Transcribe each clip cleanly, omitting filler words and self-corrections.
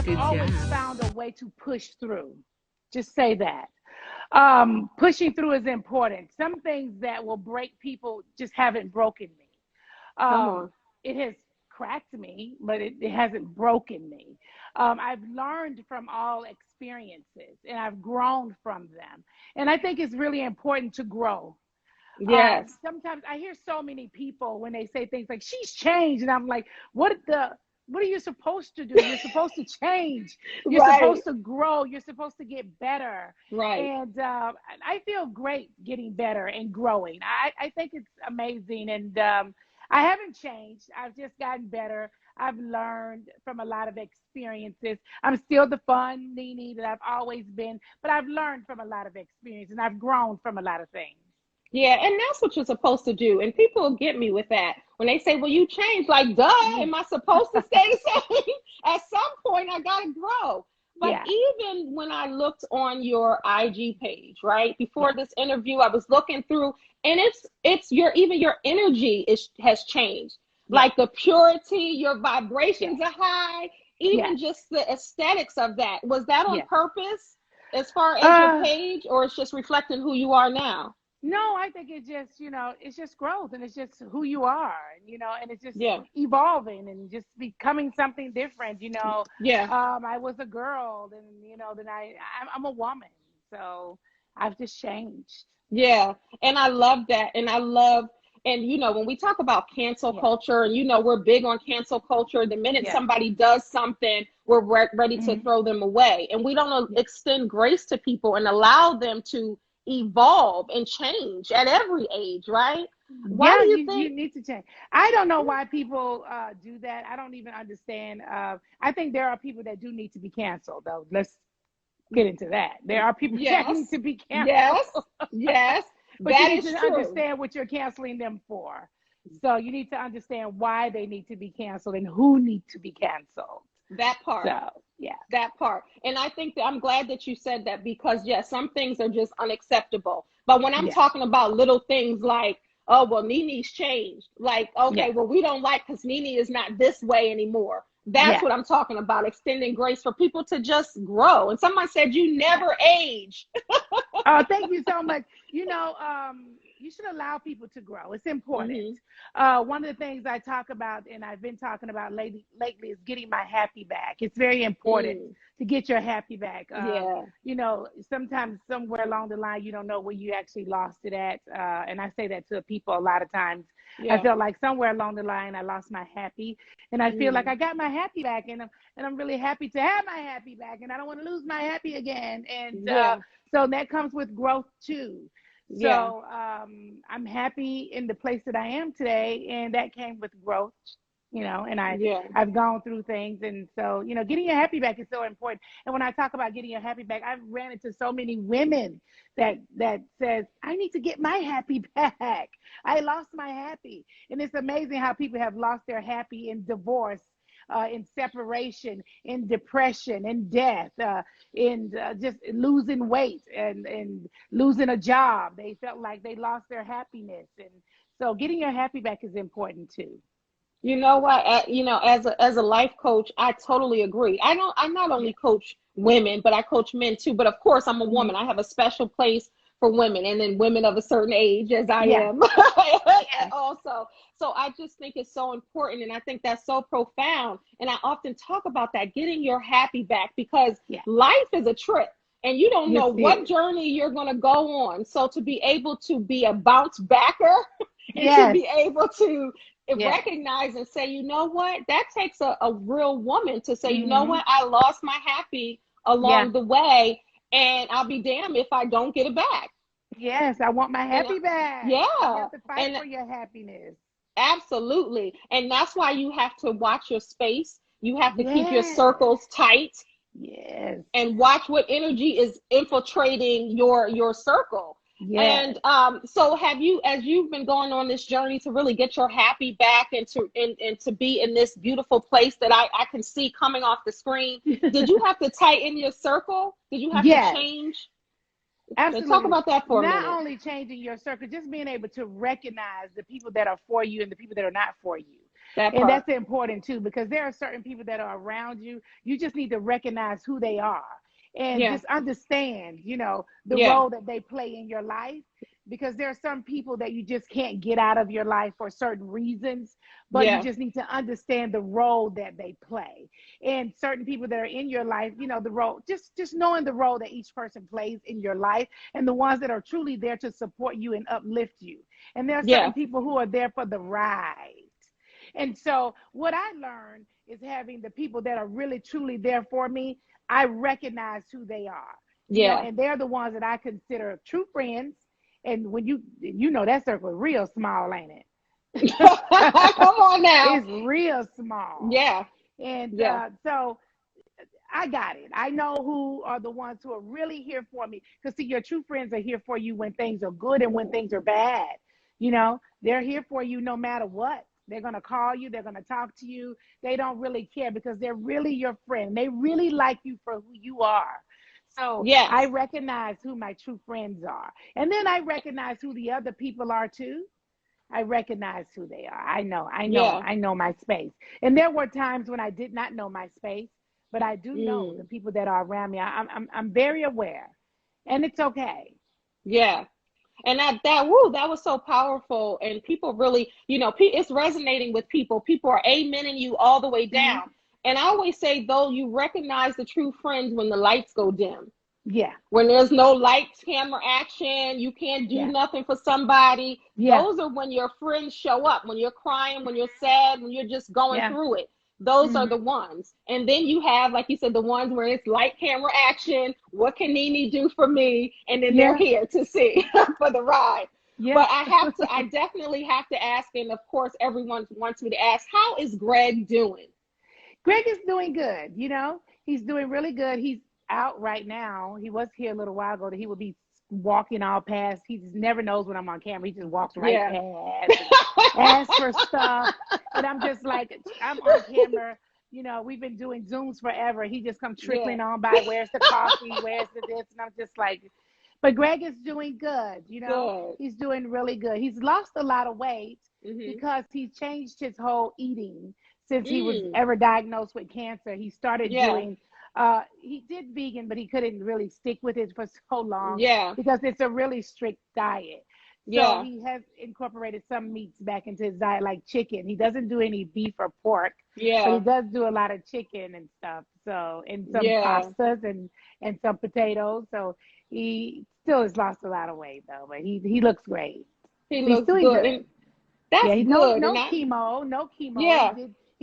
I've Good job. always found a way to push through. Just say that. Pushing through is important. Some things that will break people just haven't broken me. Come Um, on. it has cracked me, but it hasn't broken me. I've learned from all experiences and I've grown from them. And I think it's really important to grow. Yes. Sometimes I hear so many people when they say things like she's changed, and I'm like, what are you supposed to do? You're supposed to change. You're Right. supposed to grow. You're supposed to get better. Right. And I feel great getting better and growing. I think it's amazing. And I haven't changed. I've just gotten better. I've learned from a lot of experiences. I'm still the fun Nene that I've always been, but I've learned from a lot of experience and I've grown from a lot of things. Yeah, and that's what you're supposed to do. And people get me with that. When they say, well, you changed, like, duh, Yeah. am I supposed to stay the same? At some point, I got to grow. But Yeah. even when I looked on your IG page, right, Yeah. before this interview, I was looking through, and it's your, even your energy has changed. Yeah. Like the purity, your Yeah. vibrations are high, even Yes. just the aesthetics of that. Was that on Yeah. purpose as far as your Uh, page, or it's just reflecting who you are now? no, I think it's just, it's just growth and it's just who you are, and it's just Yeah. evolving and just becoming something different. Yeah. I was a girl, then, then I'm a woman. So I've just changed. Yeah, and I love that. And I love, and when we talk about cancel Yeah. culture, and we're big on cancel culture, the minute Yeah. somebody does something, we're ready to Hmm. throw them away. And we don't Yeah. extend grace to people and allow them to evolve and change at every age, right? Why Yeah, do you you think? need to change. I don't know why people do that. I don't even understand. I think there are people that do need to be canceled, though. Let's get into that. There are people that need Yes, to be canceled. yes, yes, But you that need is to true. understand what you're canceling them for. So you need to understand why they need to be canceled and who need to be canceled. That part. So yeah, That part. And I think that I'm glad that you said that, because yes, some things are just unacceptable. But when I'm yeah, talking about little things like, oh, well, Nene's changed. Like, okay, yeah, well, we don't like because Nene is not this way anymore. That's yeah, what I'm talking about, extending grace for people to just grow. And someone said, you yeah. never age. Oh, thank you so much. You should allow people to grow. It's important. Hmm. One of the things I talk about, and I've been talking about lately, is getting my happy back. It's very important Mm, to get your happy back. yeah, Sometimes somewhere along the line, you don't know where you actually lost it at. And I say that to people a lot of times. I yeah, felt like somewhere along the line, I lost my happy, and I feel like mm, I got my happy back, and I'm really happy to have my happy back, and I don't want to lose my happy again. And yeah, so that comes with growth too. yeah, So I'm happy in the place that I am today, and that came with growth. And yeah. I've gone through things, and so getting your happy back is so important. And when I talk about getting your happy back, I've ran into so many women that says I need to get my happy back. I lost my happy, and it's amazing how people have lost their happy in divorce, in separation, in depression, in death, in just losing weight and losing a job. They felt like they lost their happiness, and so getting your happy back is important too. You know what? As a life coach, I totally agree. I not Yeah. only coach women, but I coach men too. But of course, I'm a Hmm. woman. I have a special place for women, and then women of a certain age, as I Yeah. am Yeah. also. So I just think it's so important, and I think that's so profound. And I often talk about that, getting your happy back, because Yeah. life is a trip. And you don't Yes, know it what is. journey you're going to go on. So to be able to be a bounce backer and to Yes. be able to Yes. recognize and say, you know what, that takes a real woman to say, you know Hmm. what, I lost my happy Yeah. along the way, and I'll be damned if I don't get it back. Yes. I want my And happy back. You yeah, have to fight and for your happiness. absolutely. And that's why you have to watch your space. You have to keep your Yes. circles tight Yes. and watch what energy is infiltrating your circle. Yes. And so have you, as you've been going on this journey to really get your happy back, and to be in this beautiful place that I can see coming off the screen, did you have to tighten your circle? Did you have to Yes. change? Talk Absolutely. about that for a Not minute. only changing your circle, just being able to recognize the people that are for you and the people that are not for you. That And part. that's important too, because there are certain people that are around you. You just need to recognize who they are and Yeah. just understand, the Yeah. role that they play in your life. Because there are some people that you just can't get out of your life for certain reasons, but you Yeah. just need to understand the role that they play. And certain people that are in your life, the role, just knowing the role that each person plays in your life, and the ones that are truly there to support you and uplift you. And there are certain Yeah. people who are there for the ride. And so what I learned is having the people that are really truly there for me, I recognize who they are, Yeah. and they're the ones that I consider true friends. And when you know that circle is real small, ain't it? Come on now. It's real small. Yeah. And Yeah. so I got it. I know who are the ones who are really here for me. Because, see, your true friends are here for you when things are good and when things are bad. They're here for you no matter what. They're going to call you. They're going to talk to you. They don't really care because they're really your friend. They really like you for who you are. So I Yes. recognize who my true friends are. And then I recognize who the other people are too. I recognize who they are. Yeah. I know my space. And there were times when I did not know my space, but I do know the Mm. people that are around me. I'm very aware, and it's okay. Yeah. And that was so powerful. And people really, it's resonating with people. People are amening you all the way Hmm. down. And I always say, though, you recognize the true friends when the lights go dim. Yeah, When there's no lights, camera action, you can't do yeah, nothing for somebody. yeah, Those are when your friends show up, when you're crying, when you're sad, when you're just going yeah. through it. Those are Hmm. the ones. And then you have, like you said, the ones where it's light, camera action. What can Nene do for me? And then they're Yeah, here to see for the ride. yeah. But I definitely have to ask, and of course, everyone wants me to ask, how is Greg doing? Greg is doing good. He's doing really good. He's out right now. He was here a little while ago. That he would be walking all past. He just never knows when I'm on camera. He just walks right Yeah. past and asks for stuff. And I'm just like, I'm on camera. We've been doing Zooms forever. He just comes Yeah. trickling on by. Where's the coffee? Where's the this? And I'm just like, but Greg is doing good. Good. He's doing really good. He's lost a lot of weight Mm-hmm. because he changed his whole eating since he was Mm. ever diagnosed with cancer. He started Yeah. doing, he did vegan, but he couldn't really stick with it for so long Yeah. because it's a really strict diet. So Yeah. he has incorporated some meats back into his diet, like chicken. He doesn't do any beef or pork, but he Yeah. does do a lot of chicken and stuff. So, and some Yeah. pastas and some potatoes. So he still has lost a lot of weight though, but he looks great. He So he's looks doing good. good. And Yeah, that's he no good. And no I, chemo, no chemo. He yeah.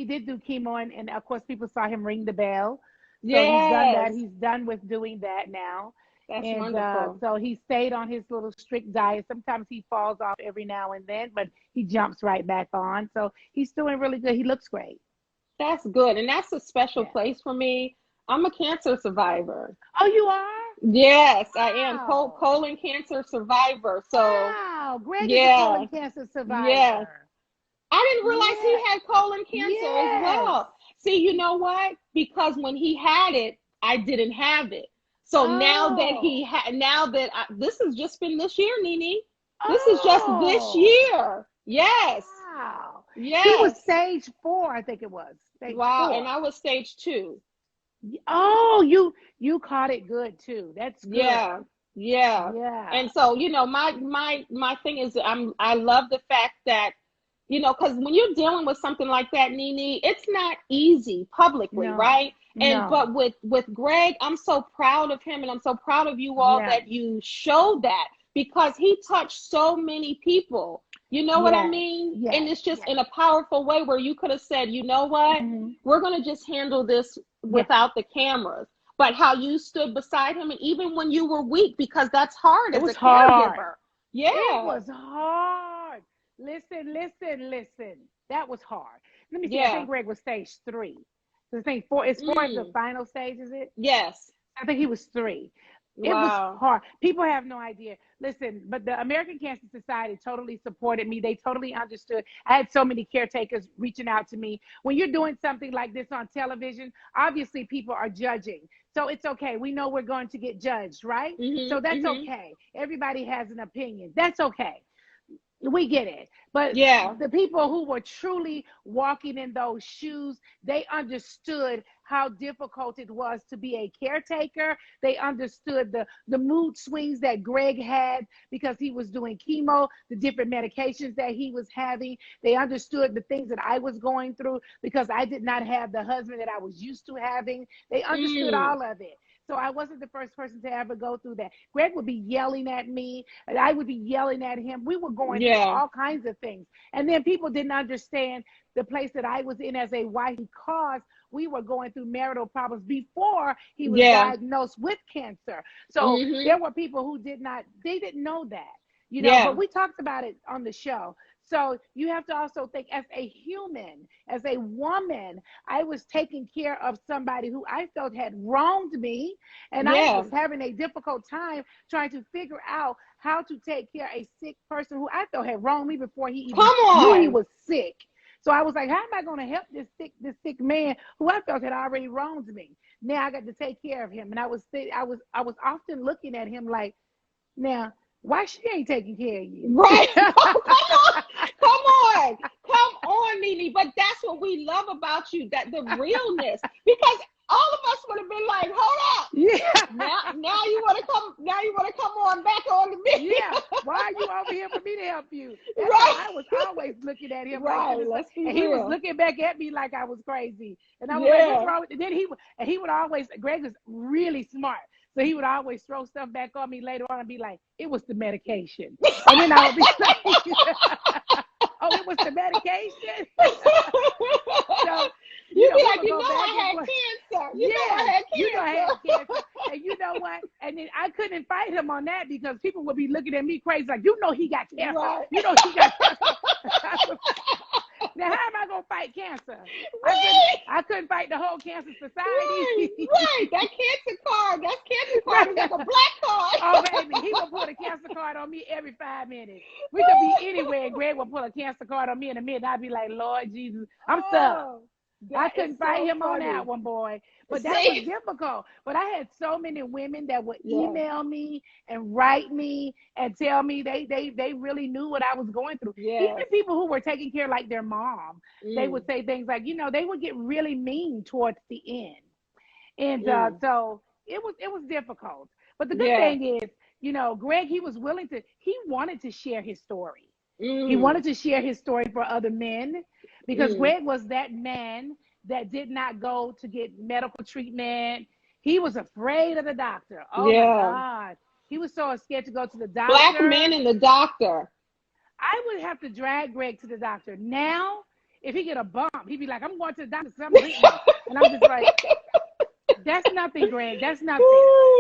did do chemo, and of course people saw him ring the bell. So he's done that. Yes. He's done with doing that now. That's And wonderful. so he stayed on his little strict diet. Sometimes he falls off every now and then, but he jumps right back on. So he's doing really good. He looks great. That's good. And that's a special Yeah. place for me. I'm a cancer survivor. Oh, you are? Yes, I am Wow. colon cancer survivor. So, Wow. Greg is a yeah. colon cancer Yeah. survivor. I didn't realize he Yeah. had colon cancer as Yes. well. See, you know what? Because when he had it, I didn't have it. So Oh. now that this has just been this year, Nene. This is just this Oh. year. Yes. Wow. He was Yes. stage 4, I think it was. Stage Wow. And 4. I was stage 2. Oh, you caught it good too. That's good. Yeah. Yeah. Yeah. And so, my thing is I love the fact that, because when you're dealing with something like that, Nene, it's not easy publicly, No. right? And No. but with Greg, I'm so proud of him, and I'm so proud of you all Yeah. that you showed that, because he touched so many people. You know what I Yes. mean? And Yes. it's just Yes. in a powerful way where you could have said, you know what? Hmm. We're going to just handle this Yeah. without the cameras. But how you stood beside him, and even when you were weak, because that's hard It as a was hard. caregiver. It Yeah. was hard. Listen, listen, listen. That was hard. Let me see. I think Yeah. Greg was stage 3. So I think 4 is 4 is the Mm. final stage, is it? Yes. I think he was 3. It was Wow. hard. People have no idea. Listen, but the American Cancer Society totally supported me. They totally understood. I had so many caretakers reaching out to me. When you're doing something like this on television, obviously people are judging. So it's okay. We know we're going to get judged, right? So Mhm. that's Mhm. okay. Everybody has an opinion. That's okay. We get it. But Yeah. the people who were truly walking in those shoes, they understood how difficult it was to be a caretaker. They understood the mood swings that Greg had because he was doing chemo, the different medications that he was having. They understood the things that I was going through because I did not have the husband that I was used to having. They understood Mm. all of it. So I wasn't the first person to ever go through that. Greg would be yelling at me, and I would be yelling at him. We were going through Yeah. all kinds of things. And then people didn't understand the place that I was in as a wife because we were going through marital problems before he was Yeah. diagnosed with cancer. So Hmm. there were people who they didn't know that, but Yeah. we talked about it on the show. So you have to also think as a human, as a woman, I was taking care of somebody who I felt had wronged me, and I Yeah. was having a difficult time trying to figure out how to take care of a sick person who I felt had wronged me before he even Come knew he on. was sick. So I was like, how am I going to help this sick man who I felt had already wronged me? Now I got to take care of him, and I was often looking at him like, now why she ain't taking care of you? Right. Come on. Come on. Come on, Nene. But that's what we love about you, that the realness. Because all of us would have been like, hold up. Yeah. Now you want to come, on back on to me. Yeah. Why are you over here for me to help you? That's how Right. I was always looking at him like Right. this. Let's be And he was real. looking back at me like I was crazy. And I was like, what's Yeah. wrong? And then he would always, Greg is really smart. So he would always throw stuff back on me later on and be like, it was the medication. And then I would be like, oh, it was the medication. So, You be we like, would go back I and had forth. cancer. I Yes, had I cancer. had cancer. And you know what? And then I couldn't fight him on that because people would be looking at me crazy, like, he got cancer. Right. He got cancer. Now, how am I gonna fight cancer? Right. I couldn't fight the whole cancer Right. society. Right. That cancer card is Right. like a black Oh, card. baby, he would pull a cancer card on me every 5 minutes. We could be anywhere, and Greg would pull a cancer card on me in a minute. I'd be like, Lord Jesus, I'm stuck. Oh, I that is couldn't fight so him on funny. that one, boy. But that was See? difficult. But I had so many women that would Yeah. email me and write me and tell me they really knew what I was going through. Even Yes. people who were taking care like their mom, they Mm. would say things like, they would get really mean towards the end. And Mm. so it was difficult. But the good Yeah. thing is, Greg, he wanted to share his story. He Mm. wanted to share his story for other men because Mm. Greg was that man that did not go to get medical treatment. He was afraid of the doctor. Oh my Yeah. God. He was so scared to go to the Black men doctor. and the doctor. I would have to drag Greg to the doctor. Now, if he get a bump, he'd be like, I'm going to the doctor, something hit me. And I'm just like, that's nothing, Greg. That's nothing.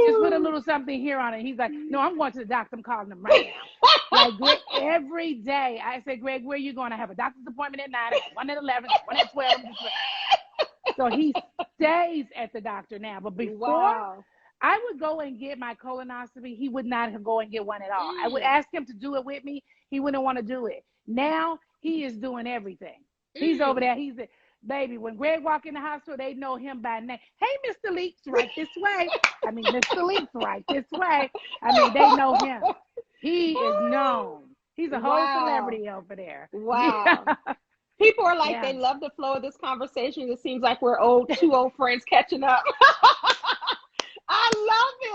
Just put a little something here on it. He's like, no, I'm going to the doctor. I'm calling him right now. Like, Greg, every day I say, Greg, where are you going? I have a doctor's appointment at 9, I got one at 11, one at 12. So he stays at the doctor now. But before, Wow. I would go and get my colonoscopy. He would not go and get one at all. I would Mm. ask him to do it with me. He wouldn't want to do it. Now he is doing everything. He's over Mm. there. Baby, when Greg walk in the hospital, they know him by name. Hey, Mr. Leaks, right this way. Mr. Leaks, right this way. They know him. He is known. He's a whole Wow. celebrity over there. Wow. Yeah. People are like, Yeah. they love the flow of this conversation. It seems like we're two old friends catching up. I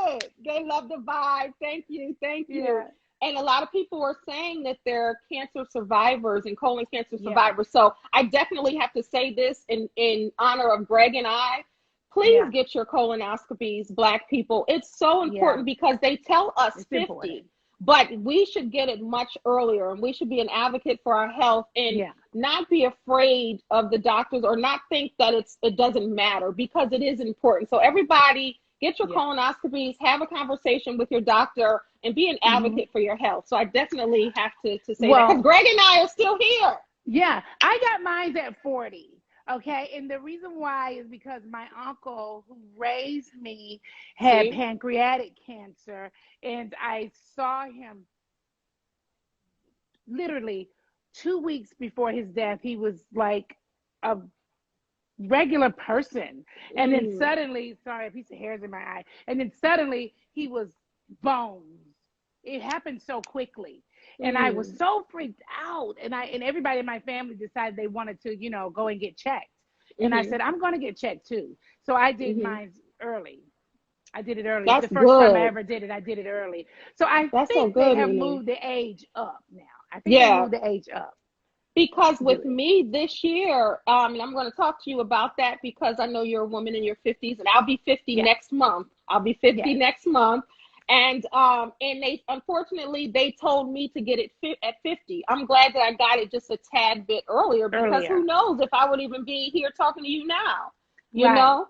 love it. They love the vibe. Thank you. Thank you. Yeah. And a lot of people are saying that they're cancer survivors and colon cancer Yeah. survivors. So I definitely have to say this in honor of Greg and I. Please Yeah. get your colonoscopies, Black people. It's so important because they tell us It's 50. important. But we should get it much earlier, and we should be an advocate for our health and not be afraid of the doctors or not think that it doesn't matter, because it is important. So everybody, get your colonoscopies, have a conversation with your doctor, and be an advocate for your health. So I definitely have to say that, because Greg and I are still here. Yeah, I got mine at 40. Okay, and the reason why is because my uncle who raised me had pancreatic cancer, and I saw him literally 2 weeks before his death. He was like a regular person, and then suddenly, sorry, a piece of hair's in my eye, and then suddenly he was bones. It happened so quickly. And I was Mm. so freaked out. And everybody in my family decided they wanted to, go and get checked. And I Mhm. said, I'm going to get checked too. So I did Mhm. mine early. I did it early. The That's first time I good. ever did it, I did it early. So I That's so think they good, have Nene. moved the age up now. I think they Yeah, moved the age up because to do with it. me this year, and I'm going to talk to you about that because I know you're a woman in your 50s, and I'll be 50 Yeah. next month. I'll be 50 Yes. next month, and they unfortunately they told me to get it at 50. I'm glad that I got it just a tad bit earlier because who Earlier. knows if I would even be here talking to you now, you Right. know?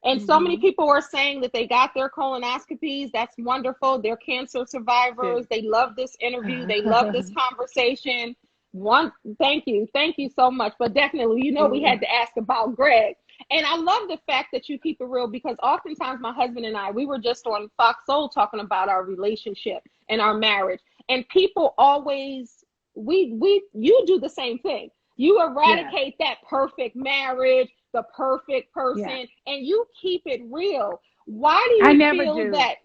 And so many Mm-hmm. people are saying that they got their colonoscopies. That's wonderful. They're cancer survivors. Too. They love this interview. They love this conversation. One, thank you so much. But definitely, we had to ask about Greg. And I love the fact that you keep it real because oftentimes my husband and I, we were just on Fox Soul talking about our relationship and our marriage. And people always, you do the same thing. You Yeah. eradicate that perfect marriage, the perfect Yeah. person, and you keep it real. Why do I you never feel do. that?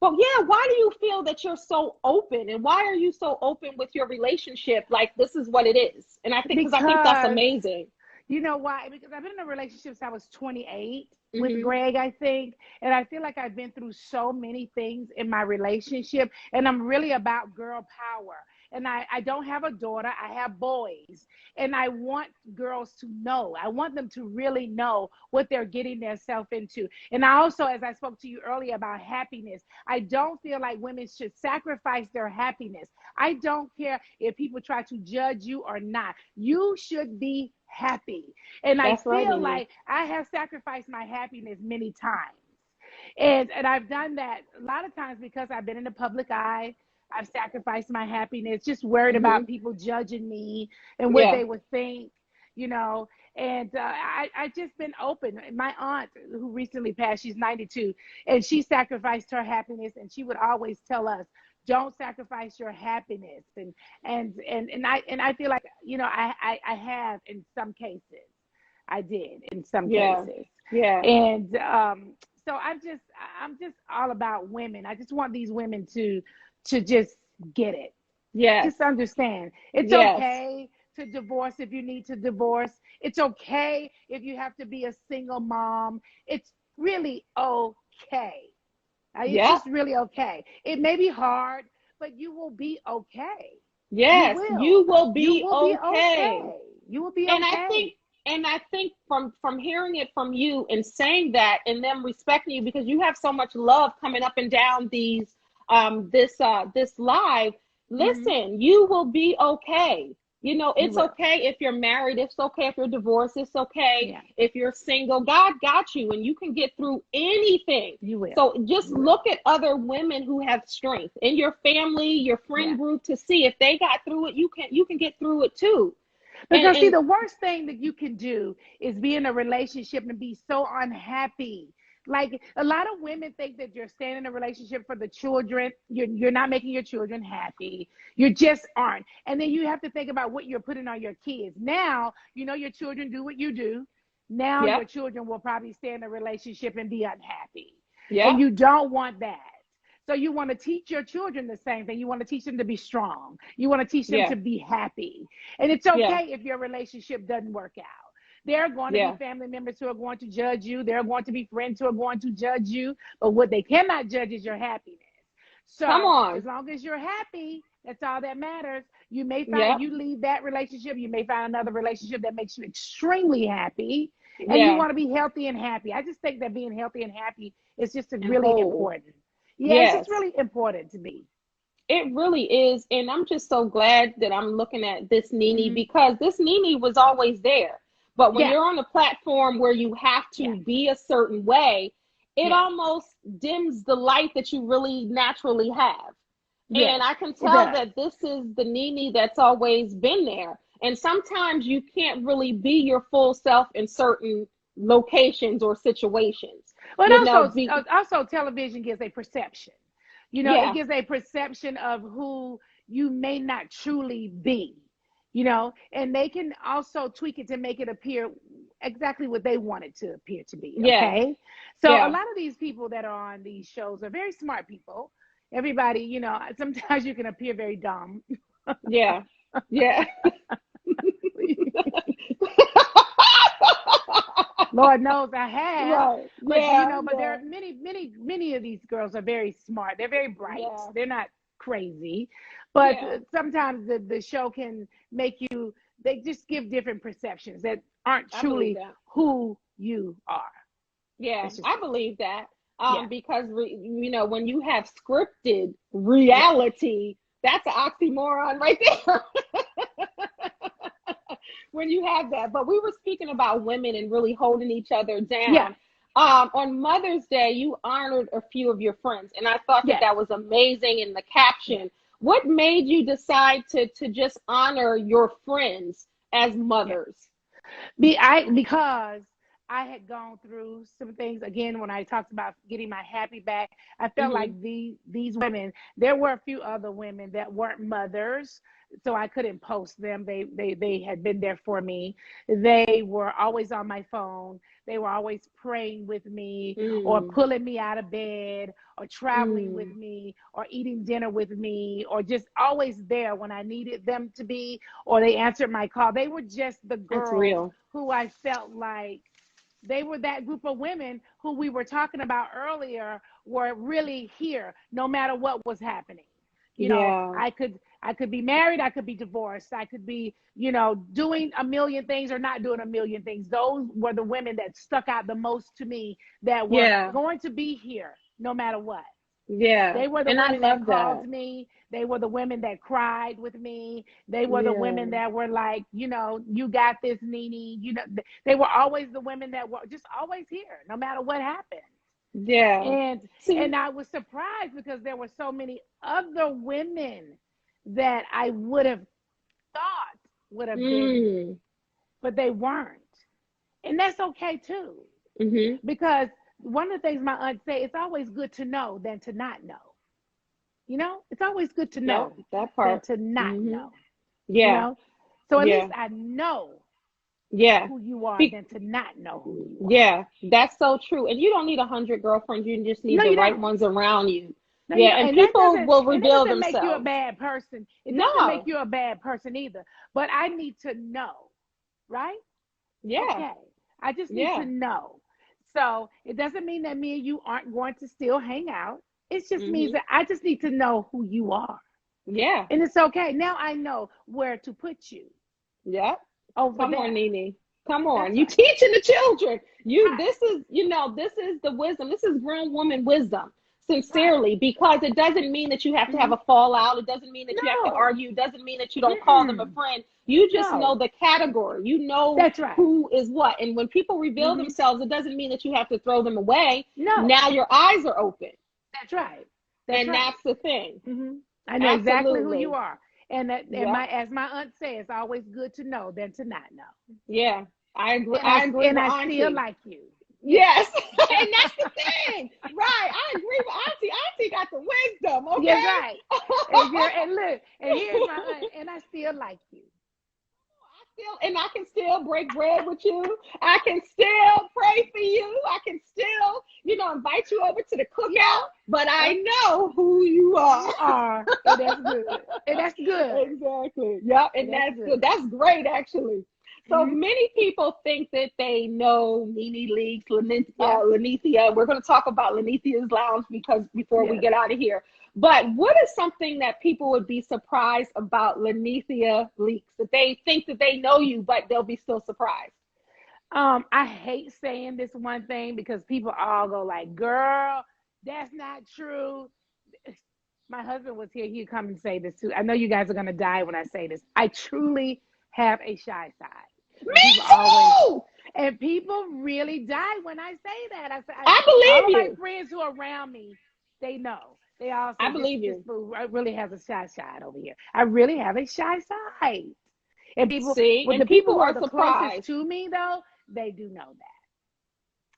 But yeah, why do you feel that you're so open? And why are you so open with your relationship? Like, this is what it is. And because I think that's Because amazing. you know why? Because I've been in a relationship since I was 28 with Hmm. Greg, I think. And I feel like I've been through so many things in my relationship. And I'm really about girl power. And I don't have a daughter, I have boys. And I want girls to know, I want them to really know what they're getting themselves into. And I also, as I spoke to you earlier about happiness, I don't feel like women should sacrifice their happiness. I don't care if people try to judge you or not. You should be happy. And I That's right, feel Nene. like I have sacrificed my happiness many times. And I've done that a lot of times because I've been in the public eye. I've sacrificed my happiness, just worried Hmm. about people judging me and what Yeah. they would think, you know. And I just been open. My aunt, who recently passed, she's 92, and she sacrificed her happiness, and she would always tell us, "Don't sacrifice your happiness." And I feel like I have in some cases. I did in some Yeah. cases. Yeah. And so I'm just all about women. I just want these women to just get it. Yes. Just understand. It's Yes. okay to divorce if you need to divorce. It's okay if you have to be a single mom. It's really okay. It's Yep. just really okay. It may be hard, but you will be okay. You Yes. You will. will You be will be okay. okay. You will be And I okay. think from hearing it from you and saying that and them respecting you because you have so much love coming up and down this live. Hmm. Listen, you will be okay. You It's will. okay if you're married, it's okay if you're divorced, it's okay Yeah. if you're single. God got you and you can get through anything. You will. So just You look will. at other women who have strength in your family, your Yeah. friend group, to see if they got through it, you can get through it too. and Because see, and the worst thing that you can do is be in a relationship and be so unhappy. Like a lot of women think that you're staying in a relationship for the children. You're not making your children happy. You just aren't. And then you have to think about what you're putting on your kids. Now, your children do what you do. Now Yep. your children will probably stay in a relationship and be unhappy. And Yep. you don't want that. So you want to teach your children the same thing. You want to teach them to be strong. You want to teach them Yeah. to be happy. And it's Yeah. okay if your relationship doesn't work out. There are going to be Yeah. family members who are going to judge you. There are going to be friends who are going to judge you. But what they cannot judge is your happiness. Come So as on. long as you're happy, that's all that matters. You may find Yep. you leave that relationship, you may find another relationship that makes you extremely happy. And you Yeah. want to be healthy and happy. I just think that being healthy and happy is just And really whole. important. Yeah, it's just Yes. really important to me. It really is. And I'm just so glad that I'm looking at this Nene Hmm. because this Nene was always there. But when Yeah, you're on a platform where you have yeah, to be a certain way, it yeah, almost dims the light that you really naturally have. yes, And I can it tell does. that this is the Nene that's always been there. And sometimes you can't really be your full self in certain locations or situations. But You know, also television gives a perception. It yeah, gives a perception of who you may not truly be. And they can also tweak it to make it appear exactly what they want it to appear to be. yeah, Okay, so a yeah, lot of these people that are on these shows are very smart people. Everybody, sometimes you can appear very dumb. Yeah. Yeah. Lord knows I have. Right. But Yeah. but there are Yeah. many of these girls are very smart. They're very bright. Yeah. They're not crazy. But Yeah. sometimes the show can make you, they just give different perceptions that aren't I believe truly that. who you are. Yeah, That's just I it. believe that. Yeah. Because when you have scripted Yeah. reality, that's an oxymoron right there. When you have that. But we were speaking about women and really holding each other Yeah. down. On Mother's Day, you honored a few of your friends, and I thought that Yes. that was amazing in the Yeah. caption. What made you decide to just honor your friends as Yeah. mothers? Because I had gone through some things again when I talked about getting my happy back. I felt Mm-hmm. like these women, there were a few other women that weren't mothers, so I couldn't post them. They had been there for me. They were always on my phone. They were always praying with me or Mm, pulling me out of bed or traveling with mm, me or eating dinner with me or just always there when I needed them to be, or they answered my call. They were just the that's girls real. who I felt like they were that group of women who we were talking about earlier were really here no matter what was happening. Yeah. I could be married, I could be divorced, I could be, doing a million things or not doing a million things. Those were the women that stuck out the most to me, that were Yeah. going to be here no matter what. Yeah. They were the And I women that love called that. me. They were the women that cried with me. They were the women Yeah. that were like, you got this, Nene. They were always the women that were just always here, no matter what happened. Yeah. And See, and I was surprised because there were so many other women that I would have thought would have been, mm, but they weren't. And that's okay too, mm-hmm. because one of the things my aunt said, it's always good to know than to not know. It's always good to Yep, know that than part. to not Mm-hmm. know, you Yeah. know? So at least Yeah. I know Yeah. who you are Be- than to not know who you are. yeah, that's so true. And you don't need 100 girlfriends. You just need No, the you right don't. ones around you. No, you Yeah. don't. And And that people doesn't will and that reveal doesn't make you a themselves. bad person. It doesn't make No. you a bad person either. But I need to know, right? Yeah. Okay. I just need to Yeah. know. So it doesn't mean that me and you aren't going to still hang out. It just means Mm-hmm. that I just need to know who you are. Yeah. And it's okay. Now I know where to put you Yeah. over Come on, there. Nene. Come on. That's You right. teaching the children. Right. This is the wisdom. This is grown woman wisdom, Right. sincerely, because it doesn't mean that you have to have Hmm. a fallout. It doesn't mean that you have to No. argue. It doesn't mean that you don't call them a Mm-mm. friend. You just know No. the category. You know That's right. who is what. And when people reveal Hmm. themselves, it doesn't mean that you have to throw them away. No. Now your eyes are open. That's right. That's And right. that's the thing. Hmm. I know exactly who you Absolutely. are. And Yep. my as my aunt says, it's always good to know than to not know. Yeah. I agree. And I I agree and with I still Auntie. like you. Yes. Yes, and that's the thing, right? I agree with Auntie. Auntie got the wisdom, Yes, right. And look, and here's my okay? aunt, and I still like you. And I can still break bread with you. I can still pray for you. I can still, invite you over to the cookout. But I Uh, know who you are. you are, and that's good. And that's good. Exactly. Yep. And And that's that's good. good. That's great, actually. So Hmm. many people think that they know Nene Leaks, Yeah. Lanithia. We're going to talk about Lanithia's Lounge because before we Yes. get out of here. But what is something that people would be surprised about Lanithia Leaks? That they think that they know you, but they'll be still surprised. I hate saying this one thing because people all go like, "Girl, that's not true." My husband was here; he'd come and say this too. I know you guys are gonna die when I say this. I truly have a shy side, and Me people always too. and people really die when I say that. I say I all believe of my you. friends who are around me, they know. They all I say believe this you. fool really has a shy side over here. I really have a shy side. And See, with and the people people who are are the closest surprised. to me, though, they do know that.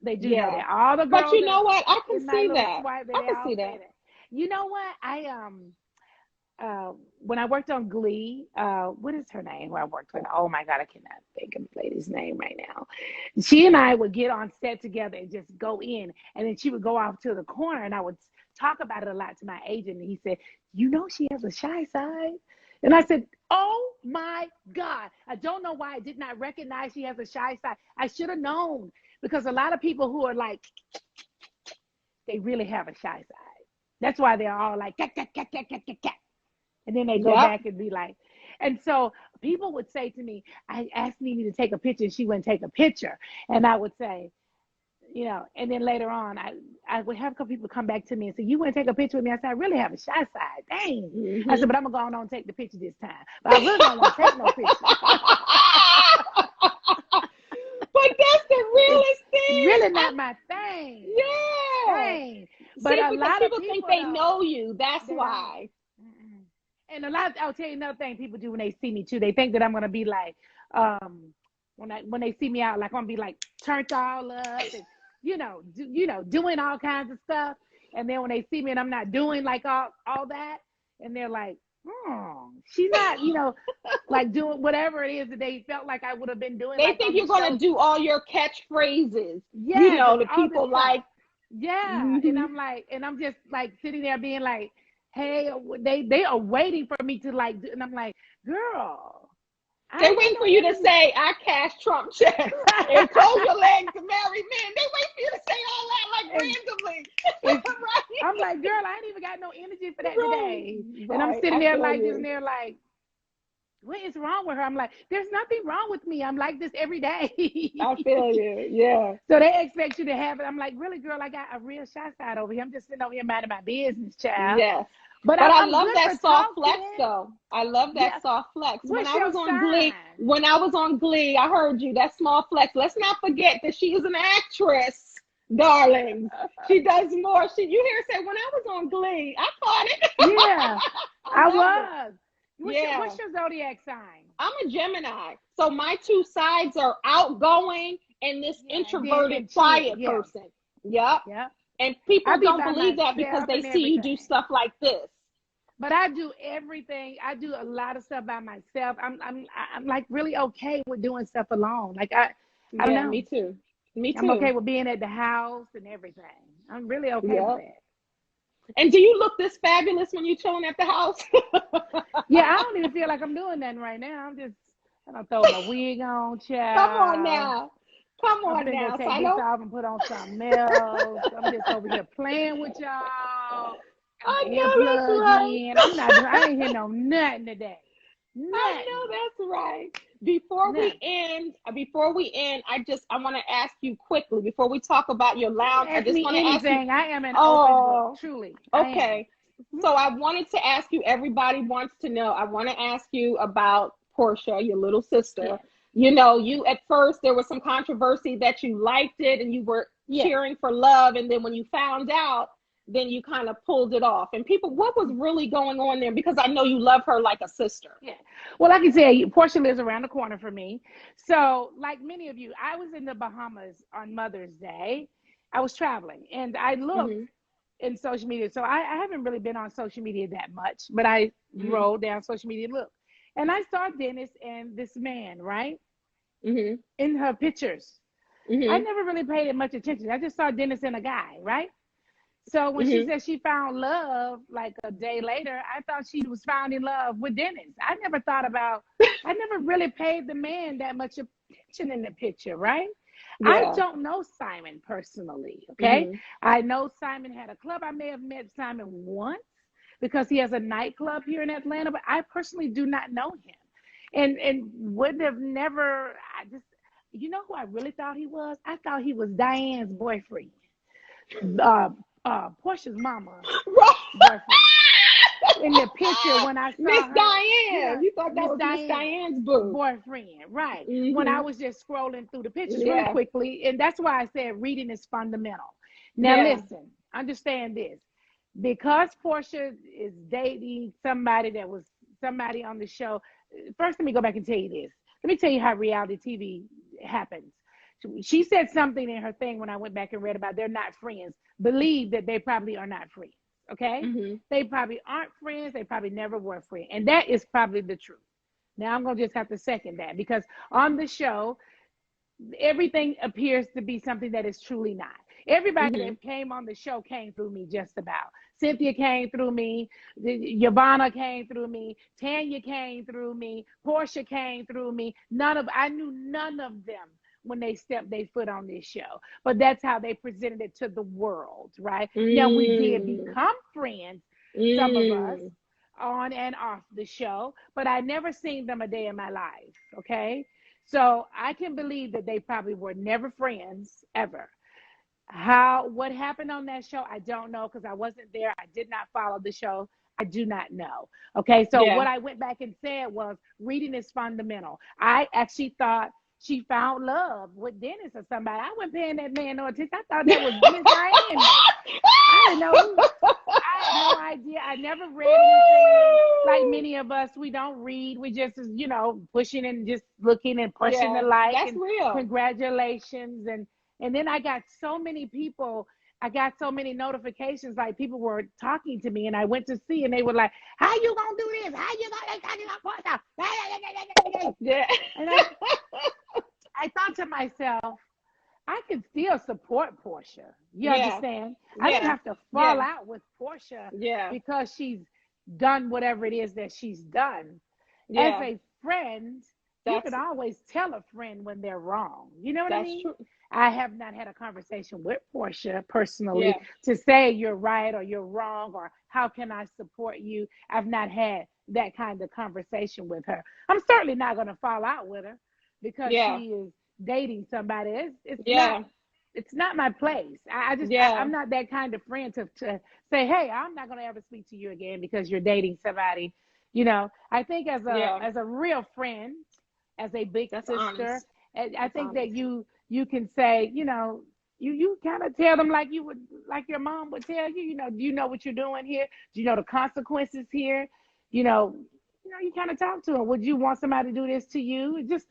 They do know Yeah. that. All the But girls you that know are what? I can in my see little that. swipe, I they can all see say that. that. You know what? When I worked on Glee, what is her name? Who I worked with? Oh my God, I cannot think of the lady's name right now. She and I would get on set together and just go in, and then she would go off to the corner, and I would talk about it a lot to my agent, and he said, "You know, she has a shy side." And I said, oh my God. I don't know why I did not recognize she has a shy side. I should have known, because a lot of people who are like, they really have a shy side. That's why they're all like, cat, cat, cat, cat, cat, cat, cat. And then they go Yep. back and be like, and so people would say to me, I asked Nene to take a picture and she wouldn't take a picture. And I would say, you know, and then later on, I would have a couple people come back to me and say, you want to take a picture with me? I said, I really have a shy side. Dang. I Mm-hmm. said, but I'm going to go on and take the picture this time. But I really don't want to take no picture. But that's the It's realest thing. really not my thing. Yeah. Dang. But See, a because lot of people think people, they though, know you. That's they don't. why. Mm-mm. And a lot, I'll tell you another thing people do when they see me too. They think that I'm going to be like, when they see me out, like I'm going to be like turned all up and, doing all kinds of stuff. And then when they see me and I'm not doing like all that, and they're like, oh, she's not, like doing whatever it is that they felt like I would have been doing, They like think on the you're going show. to do all your catchphrases. Yes, and The all this people stuff. like, Yeah, and mm-hmm. I'm like, and I'm just like sitting there being like, hey, they are waiting for me to like, and I'm like, girl, I They ain't got wait no for you to energy. say, I cash Trump checks and close your legs to marry men. They wait for you to say all that like And randomly. it's, Right? I'm like, girl, I ain't even got no energy for that Right. today. And I'm Right. sitting I there feel like this, and you. they're like, what is wrong with her? I'm like, there's nothing wrong with me. I'm like this every day. I feel you. Yeah. So they expect you to have it. I'm like, really, girl, I got a real shy side over here. I'm just sitting over here minding my business, child. Yes. But But I I'm love good for that soft flex talking. though. I love Yeah. that soft flex. What's your sign? When I was on Glee, I heard you. That small flex. Let's not forget that she is an actress, darlings. She does more. You hear her say, when I was on Glee, I caught it. Yeah, I I loved it. was. Yeah. What's your zodiac sign? I'm a Gemini. So my two sides are outgoing and this Yeah, and then introverted, and chill. quiet Yeah, person. Yep. yeah. And I people be don't by believe that because myself they and see you do everything. stuff like this. But I do everything. I do a lot of stuff by myself. I'm like really okay with doing stuff alone. Like I don't Yeah, know. me too. Me I'm okay too. with being at the house and everything. I'm really okay with Yep. that. And do you look this fabulous when you're chilling at the house? Yeah, I don't even feel like I'm doing nothing right now. I don't throw my wig on, Come on child. now. Come I'm on finna go now. So take I this know off and put on something else. I'm just over here playing with y'all. Got I my ear know that's plugged right. in. I'm not doing, I ain't hear no nothing today. I Nothing. know that's right. Nothing. Before we end, I want to ask you quickly before we talk about your lounge. I Ask just me want to ask you. anything. I am an open book. Oh, Truly. I am. okay. So I wanted to ask you. Everybody wants to know. I want to ask you about Portia, your little sister. Yes. You at first there was some controversy that you liked it and you were Yes. cheering for love, and then when you found out, then you kind of pulled it off. And people, what was really going on there? Because I know you love her like a sister. Yeah. Well, I can say Portia lives around the corner from me. So, like many of you, I was in the Bahamas on Mother's Day. I was traveling and I looked Hmm. in social media. So I haven't really been on social media that much, but I Hmm. rolled down social media and looked. And I saw Dennis and this man, right? Hmm. In her pictures. I Hmm. never really paid it much attention. I just saw Dennis and a guy, right? So when she Hmm. said she found love like a day later, I thought she was found in love with Dennis. I never really paid the man that much attention in the picture, right? I Yeah. don't know Simon personally, okay? Hmm. I know Simon had a club. I may have met Simon once because he has a nightclub here in Atlanta, but I personally do not know him. And would have never I just who I really thought he was? I thought he was Diane's boyfriend. Uh Portia's mama Right. boyfriend. In the picture when I Miss saw her, Diane. You thought that Miss was Miss Diane Diane's boo. boyfriend, right? When I Hmm. was just scrolling through the pictures really Yeah. quickly, and that's why I said reading is fundamental. Now Yeah. listen, understand this. Because Portia is dating somebody that was somebody on the show. First, let me go back and tell you this. Let me tell you how reality TV happens. She said something in her thing when I went back and read about they're not friends. Believe that they probably are not friends. Okay? Hmm. They probably aren't friends. They probably never were friends. And that is probably the truth. Now I'm going to just have to second that because on the show, everything appears to be something that is truly not. Everybody Mhm. that came on the show came through me just about. Cynthia came through me. Yvonne came through me. Tanya came through me. Portia came through me. I knew none of them when they stepped their foot on this show. But that's how they presented it to the world, right? Now we did Mm. become friends, some of us, Mm. on and off the show, but I never seen them a day in my life. Okay. So I can believe that they probably were never friends ever. What happened on that show, I don't know because I wasn't there. I did not follow the show. I do not know. Okay, so Yeah. what I went back and said was reading is fundamental. I actually thought she found love with Dennis or somebody. I wasn't paying that man no attention. I thought that was Miss Diane man. I didn't know who. I had no idea. I never read anything. Like many of us, we don't read. We just, pushing and just looking and pushing the Yeah, like that's and real. congratulations. And then I got so many people. I got so many notifications. Like people were talking to me, and I went to see, and they were like, "How you gonna do this? How you gonna?" Yeah. And I thought to myself, I can still support Portia. You Yeah. understand? I didn't Yeah. have to fall Yeah. out with Portia Yeah. because she's done whatever it is that she's done. As Yeah. a friend, you can That's always tell a friend when they're wrong. You know what I that's mean? true. I have not had a conversation with Portia personally Yeah. to say you're right or you're wrong or how can I support you. I've not had that kind of conversation with her. I'm certainly not going to fall out with her because Yeah. she is dating somebody. Yeah. It's not my place. Yeah. I'm not that kind of friend to say, hey, I'm not going to ever speak to you again because you're dating somebody. I think Yeah. as a real friend, as a big That's sister, honest. I That's think that honest. you can say, you kind of tell them like you would, like your mom would tell you. Do you know what you're doing here? Do you know the consequences here? You know, you kind of talk to them. Would you want somebody to do this to you? Just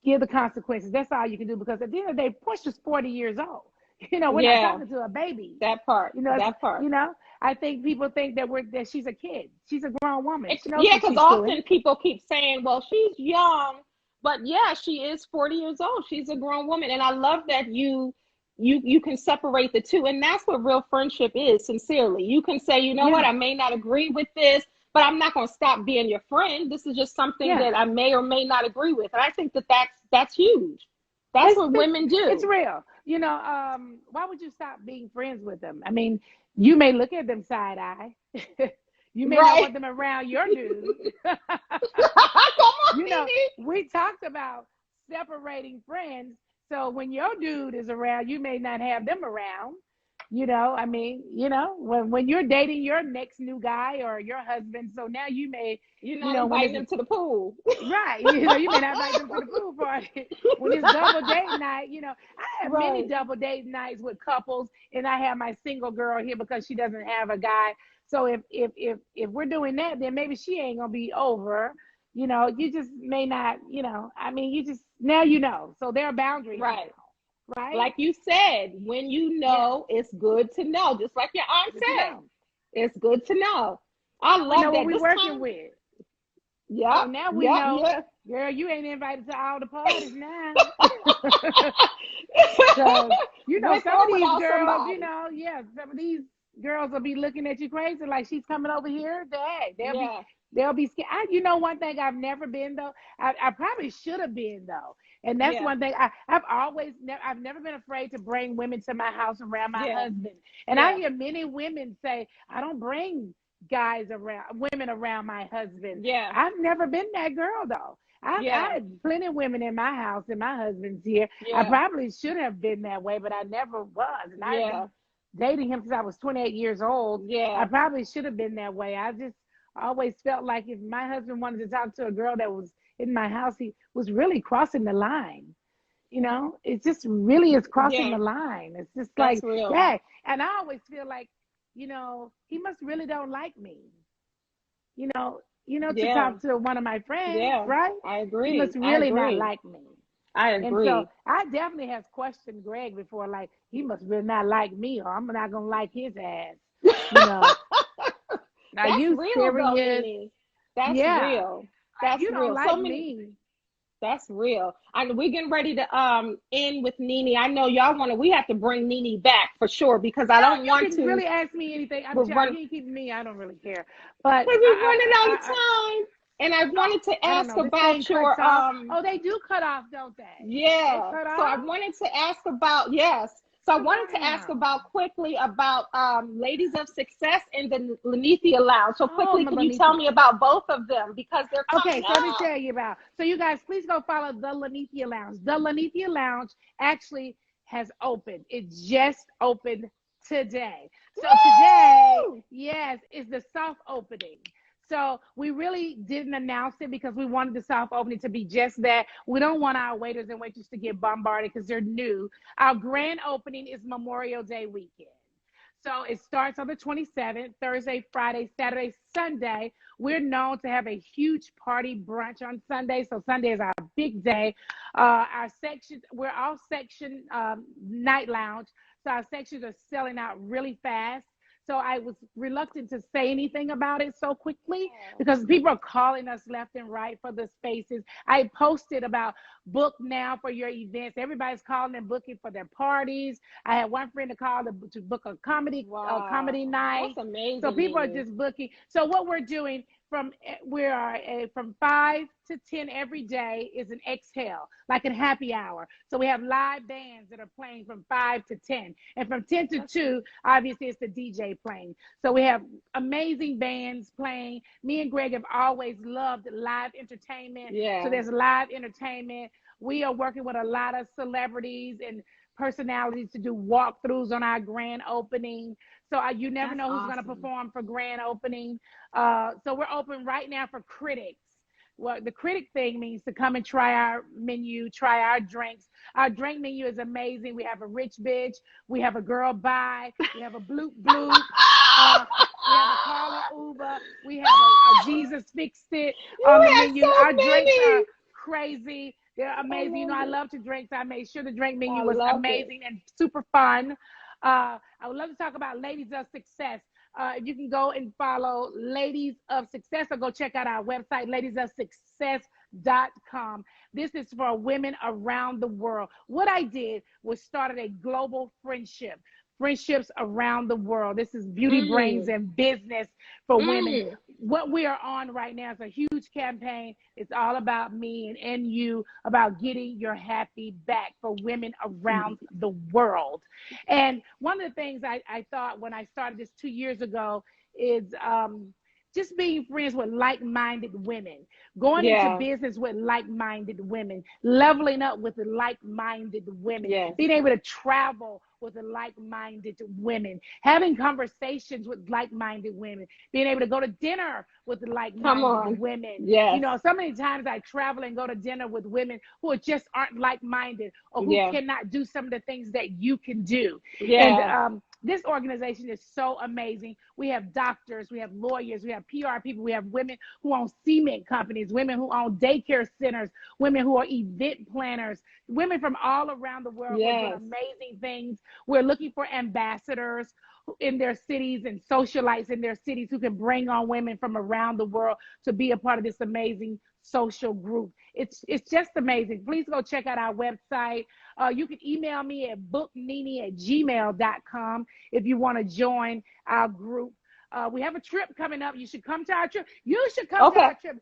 give the consequences. That's all you can do because at the end of the day, Portia's 40 years old. We're not Yeah. talking to a baby. That part. You know, it's, That part. you know. I think people think that she's a kid. She's a grown woman. She knows Yeah, what because she's doing. often people keep saying, well, she's young, but yeah, she is 40 years old. She's a grown woman. And I love that you can separate the two. And that's what real friendship is, sincerely. You can say, you know what, Yeah, I may not agree with this, but I'm not going to stop being your friend. This is just something yeah. that I may or may not agree with. And I think that that's huge. That's It's what it's women it's do. real. Why would you stop being friends with them? I mean, you may look at them side eye. You may not Right. want them around your dude. Come on, you know, Nene. we talked about separating friends. So when your dude is around, you may not have them around. I mean, when you're dating your next new guy or your husband, so now you may, You're not when inviting it's them to the pool. right, you may not invite them to the pool party when it's double date night. I have many Right. double date nights with couples, and I have my single girl here because she doesn't have a guy. So if we're doing that, then maybe she ain't gonna be over. You just may not. I mean, you just now So there are boundaries Right. now, right? Like you said, when you Yeah, know, it's good to know. Just like your aunt good to said, know. it's good to know. I We know love what that. we're This working time, with. So yep, now we yep, know, yeah. girl, you ain't invited to all the parties now. Because, With some of or these without girls, somebody. yeah, some of these girls will be looking at you crazy like she's coming over here. Dang, Yeah, they'll be scared. One thing I've never been though, I probably should have been though. And that's yeah, one thing I've never been afraid to bring women to my house around my yeah, husband. And I yeah, hear many women say, I don't bring women around my husband. yeah, I've never been that girl though. I yeah, had plenty of women in my house and my husband's here. I yeah, probably should have been that way, but I never was. And I've yeah, been dating him since I was 28 years old. I yeah, probably should have been that way. I just always felt like if my husband wanted to talk to a girl that was in my house, he was really crossing the line. It just really is crossing the yeah. line. It's just That's like, real. yeah. And I always feel like, he must really don't like me. You know, to Yeah, talk to one of my friends, yeah. right? I He agree. must I really not agree. like me. I And so agree. I definitely has questioned Greg before, like he must really not like me, or I'm not gonna like his ass. You know, are That's you real though, serious? Nene. That's Yeah, real. like That's you don't real. like So many. me. That's real. And we're getting ready to end with Nene. I know y'all we have to bring Nene back for sure because I No, don't you want can to. really ask me anything. We're You running, can keep me. I don't really care. But we're running out of time. And I oh, wanted to I don't ask know. This thing about cuts your off. Oh, they do cut off, don't they? They yeah. cut So I off. wanted to ask about yes. So I Oh, wanted to ask wow. about quickly about Ladies of Success and the Lenithia Lounge. So Oh, quickly, can you Melanita. tell me about both of them because they're coming Okay, so let me up? tell you about. So you guys, please go follow the Lenithia Lounge. The Lenithia Lounge actually has opened. It just opened today. So today, Woo! yes, is the soft opening. So we really didn't announce it because we wanted the soft opening to be just that. We don't want our waiters and waitresses to get bombarded because they're new. Our grand opening is Memorial Day weekend. So it starts on the 27th, Thursday, Friday, Saturday, Sunday. We're known to have a huge party brunch on Sunday. So Sunday is our big day. Our sections, we're all section night lounge. So our sections are selling out really fast. So I was reluctant to say anything about it so quickly because people are calling us left and right for the spaces. I posted about book now for your events. Everybody's calling and booking for their parties. I had one friend to call to book a comedy Wow, night. that's So amazing, people are Nene. just booking. So what we're doing we are from 5 to 10 every day is an exhale, like a happy hour. So we have live bands that are playing from 5 to 10, and from 10 to 2, obviously it's the DJ playing. So we have amazing bands playing. Me and Greg have always loved live entertainment. So Yeah, there's live entertainment. We are working with a lot of celebrities and personalities to do walkthroughs on our grand opening. So you never that's know who's going to awesome. perform for grand opening. So we're open right now for critics. What the critic thing means to come and try our menu, try our drinks. Our drink menu is amazing. We have a rich bitch, we have a girl bye, we have a bloop bloop, we have a Carla Uber, we have a Jesus fixed it on You the have menu. so Our drinks are many. crazy. They're I amazing. You know, love I it. love to drink, so I made sure the drink menu I was love it. amazing and super fun. I would love to talk about Ladies of Success. If you can go and follow Ladies of Success or go check out our website, ladiesofsuccess.com. This is for women around the world. What I did was started a global friendships around the world. This is beauty brains Mm, and business for women. mm. What we are on right now is a huge campaign. It's all about me and you, about getting your happy back for women around the world. And one of the things I thought when I started this 2 years ago is just being friends with like-minded women, going into Yeah, business with like-minded women, leveling up with like-minded women, yes. being able to travel with like-minded women, having conversations with like-minded women, being able to go to dinner with Come like-minded on. women. You Yes. know, so many times I travel and go to dinner with women who just aren't like-minded or who Yeah. cannot do some of the things that you can do. And Yeah. this organization is so amazing. We have doctors, we have lawyers, we have PR people, we have women who own cement companies, women who own daycare centers, women who are event planners, women from all around the world who are doing Yes. amazing things. We're looking for ambassadors in their cities and socialites in their cities who can bring on women from around the world to be a part of this amazing social group. It's just amazing. Please go check out our website. You can email me at booknene@gmail.com if you want to join our group. We have a trip coming up. You should come to our trip. You should come to Okay. our trip.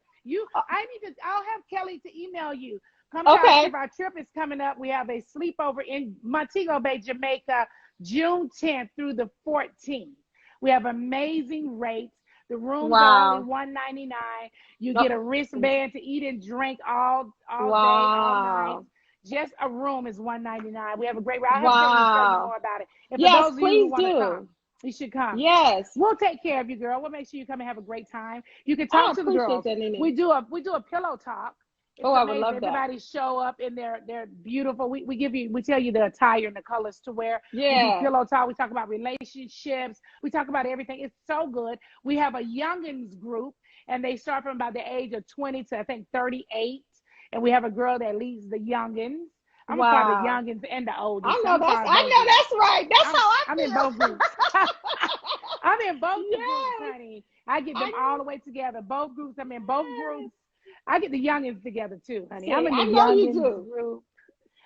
I'll have Kelly to email you. Come to our Okay. trip. Our trip is coming up. We have a sleepover in Montego Bay, Jamaica, June 10th through the 14th. We have amazing rates. The rooms are only Wow. $199. You No. get a wristband to eat and drink all day, all night. Wow. Just a room is $199. We have a great. I'll have Kelly to tell you Wow. more about it. And for Yes, those of you who please want to do. come, you should come. Yes. We'll take care of you, girl. We'll make sure you come and have a great time. You can I talk to the appreciate girls. that, Nene. We do a pillow talk. Oh, It's I would amazing. love that. Everybody show up in their beautiful. We tell you the attire and the colors to wear. We do Yeah. pillow talk. We talk about relationships. We talk about everything. It's so good. We have a youngins group, and they start from about the age of 20 to I think 38. And we have a girl that leads the youngins. I'm gonna call the Wow. youngins and the I oldest. know I'm that's calling I both know groups. that's right. That's I'm how I I'm in both feel. groups. I'm in both the groups, Yes. honey. I get I them all the way together. Both groups. I'm in both yes. groups. I get the youngins together too, honey. I'm See, in the I know you youngins do. group.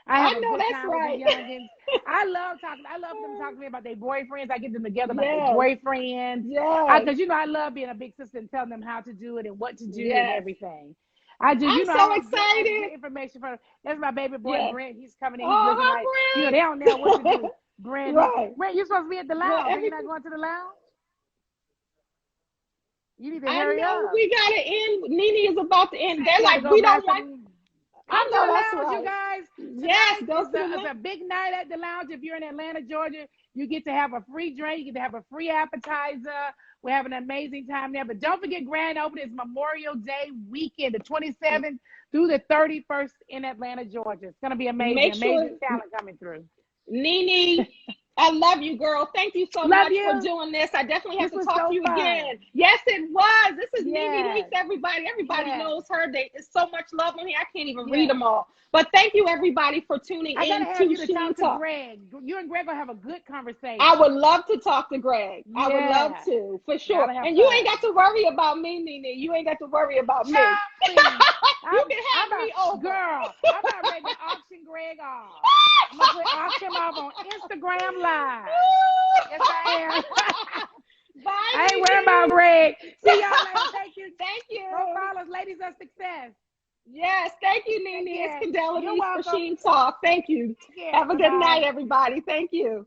I I have a know good that's time with the right. youngins. I love talking. I love them to talk to me about their boyfriends. I get them together about their Yes, boyfriends. yes, Because, I love being a big sister and telling them how to do it and what to do and yes. everything. I do. I'm I so have good excited. information for. That's my baby boy, Yes. Brent. He's coming in. He's Oh, looking like, they hi, don't know what to Brent. do. Brent, Right. Brent, you're supposed to be at the Well, lounge. Are you not going to the lounge? You need to I hurry know up. we gotta end. Nene is about to end. They're You got to like, go we grab don't want. some. I Come to know the that's lounge, you right. guys. Yes, Tonight go to the it's left. a big night at the lounge. If you're in Atlanta, Georgia, you get to have a free drink. You get to have a free appetizer. We're having an amazing time there. But don't forget, grand opening is Memorial Day weekend, the 27th through the 31st in Atlanta, Georgia. It's going to be amazing. Make sure, Amazing talent coming through. Nene, I love you, girl. Thank you so Love much for you. doing this. I definitely have This to was talk to so you fun. again. Yes, it was. This is Nene Leaks, Yes. everybody. Everybody Yes. knows her. There's so much love on here. I can't even read Yes. them all. But thank you, everybody, for tuning I got in to have to you to Sheen talk to Talk. Greg. You and Greg will have a good conversation. I would love to talk to Greg. I would love Yeah. to, for sure. Gotta have And you fun. ain't got to worry about me, Nene. You ain't got to worry about me. Child, please. You can have me over. Girl, I'm about ready to auction Greg off. I'm going to auction him off on Instagram Live. Yes, I am. Bye, I ain't Nene. worried about Greg. See y'all later. Thank you. Thank you. Go follow us, Ladies of Success. Yes, thank you, Nene. It's You're Fidelity for welcome. Sheen Talk. Thank you. Take care. Have a good Bye-bye. night, everybody. Thank you.